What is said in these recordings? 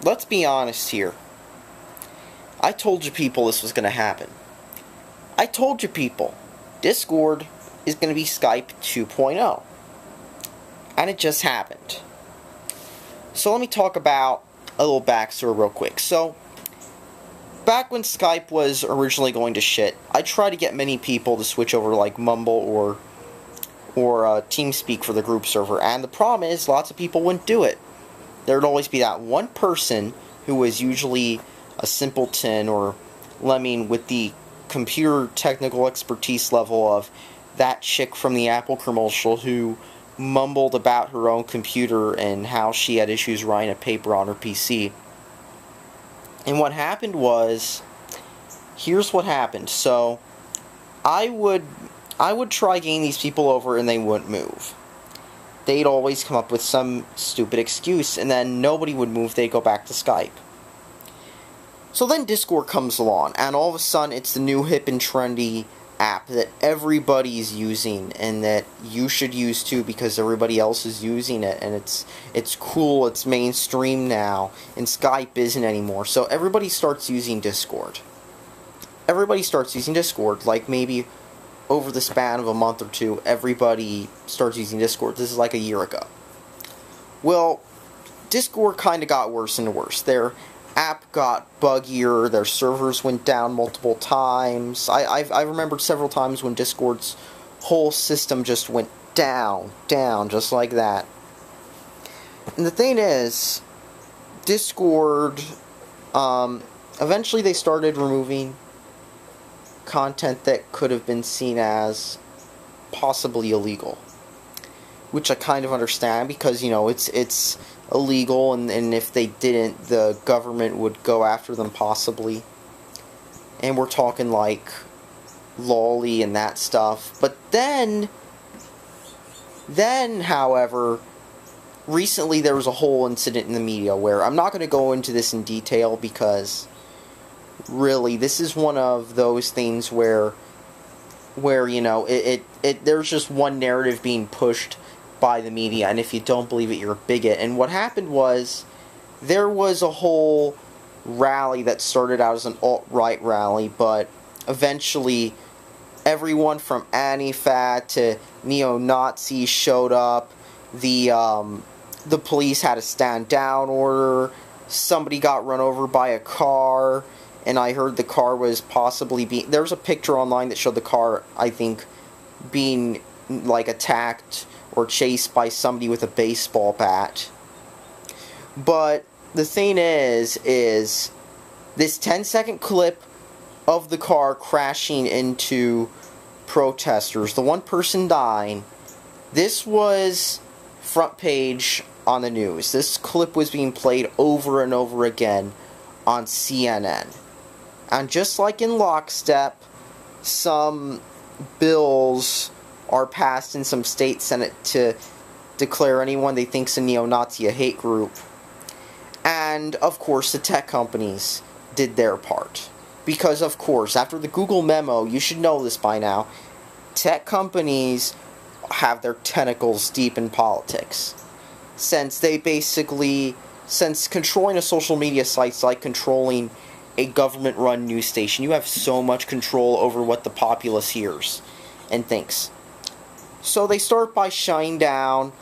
let's be honest here. I told you people this was going to happen. I told you people, Discord is going to be Skype 2.0. And it just happened. So let me talk about a little backstory real quick. So, back when Skype was originally going to shit, I tried to get many people to switch over to like Mumble or TeamSpeak for the group server, and the problem is lots of people wouldn't do it. There would always be that one person who was usually a simpleton or lemming with the computer technical expertise level of that chick from the Apple commercial who mumbled about her own computer and how she had issues writing a paper on her PC. And what happened was, here's what happened. So, I would try getting these people over and they wouldn't move. They'd always come up with some stupid excuse, and then nobody would move, they'd go back to Skype. So then Discord comes along, and all of a sudden it's the new hip and trendy app that everybody's using, and that you should use too because everybody else is using it, and it's cool, it's mainstream now, and Skype isn't anymore. So everybody starts using Discord. Everybody starts using Discord, like maybe over the span of a month or two, everybody starts using Discord. This is like a year ago. Well, Discord kind of got worse and worse. Their app got buggier, their servers went down multiple times. I remembered several times when Discord's whole system just went down, just like that. And the thing is, Discord, eventually they started removing content that could have been seen as possibly illegal, which I kind of understand because, you know, it's illegal, and if they didn't, the government would go after them possibly. And we're talking like lolly and that stuff. But then, however, recently there was a whole incident in the media where I'm not going to go into this in detail because really this is one of those things where you know, there's just one narrative being pushed by the media, and if you don't believe it, you're a bigot. And what happened was, there was a whole rally that started out as an alt-right rally, but eventually everyone from Antifa to neo-Nazis showed up. The police had a stand-down order. Somebody got run over by a car, and I heard the car was possibly being... There was a picture online that showed the car, I think, being, like, attacked or chased by somebody with a baseball bat. But the thing is this 10-second clip of the car crashing into protesters, the one person dying, this was front page on the news. This clip was being played over and over again on CNN. And just like in lockstep, some bills are passed in some state senate to declare anyone they think's a neo-Nazi a hate group. And, of course, the tech companies did their part. Because, of course, after the Google memo, you should know this by now, tech companies have their tentacles deep in politics. Since controlling a social media site's like controlling a government-run news station. You have so much control over what the populace hears and thinks. So they start by shutting down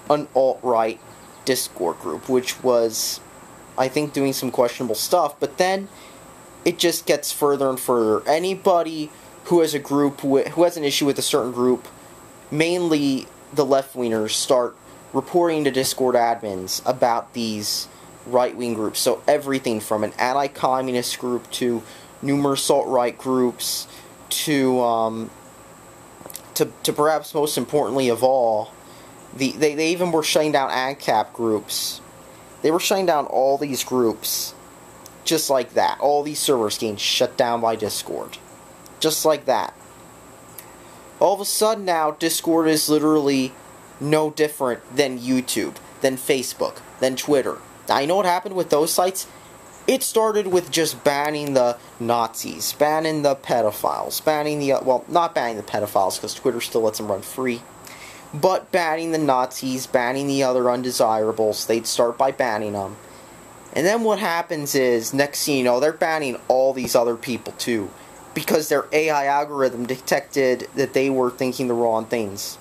an alt-right Discord group, which was, I think, doing some questionable stuff, but then it just gets further and further. Anybody who has a group, who has an issue with a certain group, mainly the left-wingers, start reporting to Discord admins about these right-wing groups. So everything from an anti-communist group to numerous alt-right groups to perhaps most importantly of all, they even were shutting down ANCAP groups. They were shutting down all these groups just like that. All these servers getting shut down by Discord. Just like that. All of a sudden now, Discord is literally no different than YouTube, than Facebook, than Twitter. Now, you know what happened with those sites? It started with just banning the Nazis, banning the pedophiles, banning the... well, not banning the pedophiles, because Twitter still lets them run free. But banning the Nazis, banning the other undesirables. They'd start by banning them. And then what happens is, next thing you know, they're banning all these other people too, because their AI algorithm detected that they were thinking the wrong things.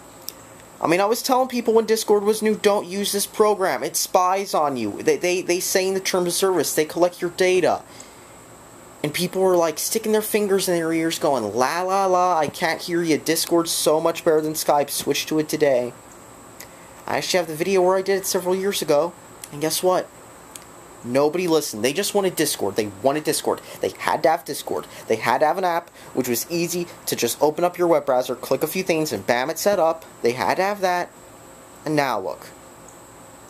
I mean, I was telling people when Discord was new, don't use this program. It spies on you. They say in the terms of service, they collect your data. And people were like sticking their fingers in their ears going, la la la, I can't hear you. Discord's so much better than Skype. Switch to it today. I actually have the video where I did it several years ago. And guess what? Nobody listened. They just wanted Discord. They wanted Discord. They had to have Discord. They had to have an app, which was easy to just open up your web browser, click a few things, and bam, it's set up. They had to have that. And now look.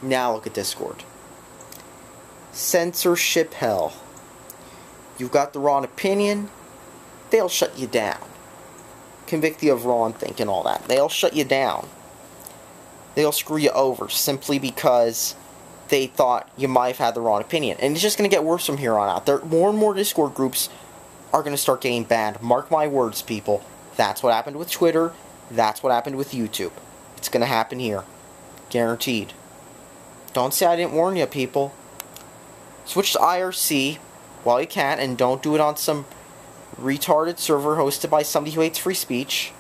Now look at Discord. Censorship hell. You've got the wrong opinion, they'll shut you down. Convict you of wrong thinking, all that. They'll shut you down. They'll screw you over simply because they thought you might have had the wrong opinion. And it's just going to get worse from here on out. More and more Discord groups are going to start getting banned. Mark my words, people. That's what happened with Twitter. That's what happened with YouTube. It's going to happen here. Guaranteed. Don't say I didn't warn you, people. Switch to IRC while you can, and don't do it on some retarded server hosted by somebody who hates free speech.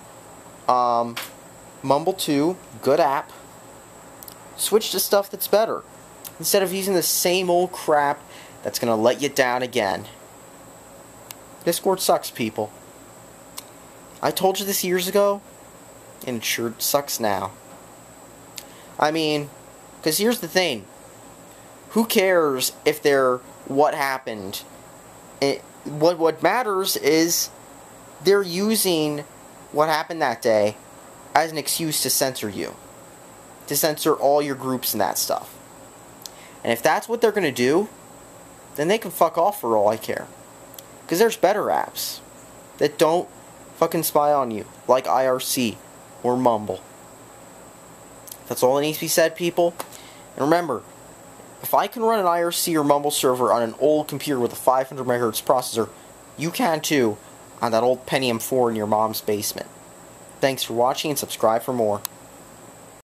Mumble 2, good app. Switch to stuff that's better, instead of using the same old crap that's going to let you down again. Discord sucks, people. I told you this years ago, and it sure sucks now. I mean, because here's the thing. Who cares if they're what happened? What matters is they're using what happened that day as an excuse to censor you. To censor all your groups and that stuff. And if that's what they're going to do, then they can fuck off for all I care. Because there's better apps that don't fucking spy on you, like IRC or Mumble. That's all that needs to be said, people. And remember, if I can run an IRC or Mumble server on an old computer with a 500 MHz processor, you can too on that old Pentium 4 in your mom's basement. Thanks for watching and subscribe for more.